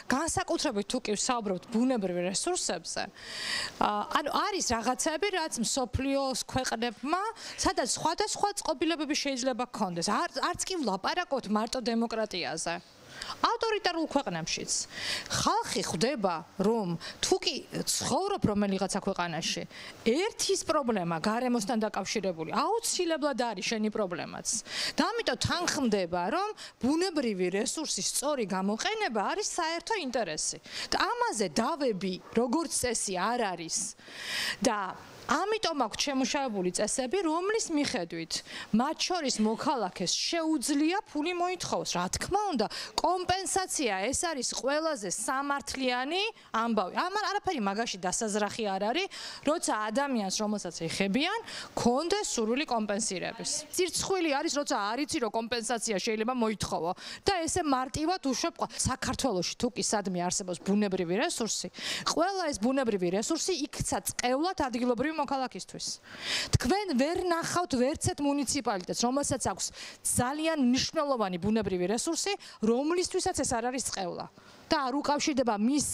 განსაკუთრებით თუ კი ვსაუბრობთ ბუნებრივ რესურსებზე, ანუ არის რაღაცები, რაც მსოფლიოს ქვეყნებმა, სადაც სხვადასხვა წყობილებები შეიძლება გქონდეს. არც კი ვლაპარაკობთ მარტო დემოკრატიაზე. ავტორიტარულ ქვეყნებშიც ხალხი ხვდება, რომ თუ კი ცხოვრობ რომელიღაცა ქვეყანაში, ერთის პრობლემა გარემოსთან დაკავშირებული აუცილებლად არის შენი პრობლემაც. და ამიტომ თანხმდება, რომ ბუნებრივი რესურსის სწორი გამოყენება არის საერთო ინტერესი. და ამაზე დავები როგორც წესი არ არის. და ამიტომ აქვს შემუშავებული წესები, რომლის მიხედვით მათ შორის მოქალაქეს შეუძლია ფული მოითხოვოს. რა თქმა უნდა, კომპენსაცია ეს არის ყველაზე სამართლიანი ამბავი. არაფერი მაგაში დასაზრახი არ არის, როცა ადამიანს, რომელსაც ეხებიან, კონდეს სურვილი კომპენსირების. წირცხვილი არის, როცა არ იცი, რომ კომპენსაცია შეიძლება მოითხოვო და ესე მარტივად უშვებ. საქართველოში თუ კი სადმე არსებობს ბუნებრივი რესურსი, ყველა ეს ბუნებრივი რესურსი იქცა წყევლად ადგილობრივი მოქალაქისთვის. თქვენ ვერ ნახავთ ვერცეთ მუნიციპალიტეტს, რომელსაც აქვს ძალიან მნიშვნელოვანი ბუნებრივი რესურსი, რომლისთვისაც ეს არ არის წყევლა. და არ უკავშირდება მის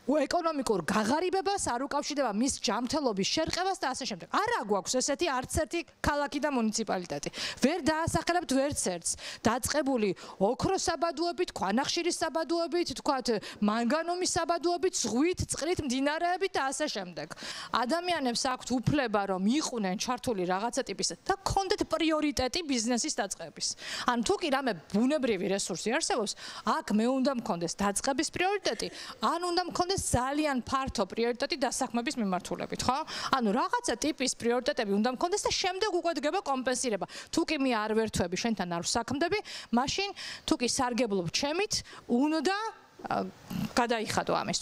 ეკონომიკურ გაღარიბებას, არ უკავშირდება მის ჯანმრთელობის შერყევას და ასე შემდეგ. არა გვაქვს ესეთი არც ერთი ქალაქი და მუნიციპალიტეტი. ვერ დაასახელებთ ვერც ერთს. დაწყებული ოქროს საბადოებით, ქვანახშირის საბადოებით, თქვათ მანგანუმის საბადოებით, ზღვით, წყლით, მდინარეებით და ასე შემდეგ. ადამიანებს აქვთ უფლება, რომ იყვნენ ჩართული რაღაცა ტიპის და გქონდეთ პრიორიტეტი ბიზნესის დაწყების. ან თუ კი რამე ბუნებრივი რესურსი არსებობს, აქ მე უნდა მქონდეს დაწყების პრიორიტეტი, ან უნდა მქონდეს ძალიან ფართო პრიორიტეტი დასაქმების მიმართულებით, ხო? ანუ რაღაცა ტიპის პრიორიტეტები უნდა მქონდეს და შემდეგ უკვე დგება კომპენსირება. თუ კი მე არ ვერთვები, შენთან არ ვსაქმდები, მაშინ თუ კი სარგებლობ ჩემით, უნდა გადაიხადო ამის.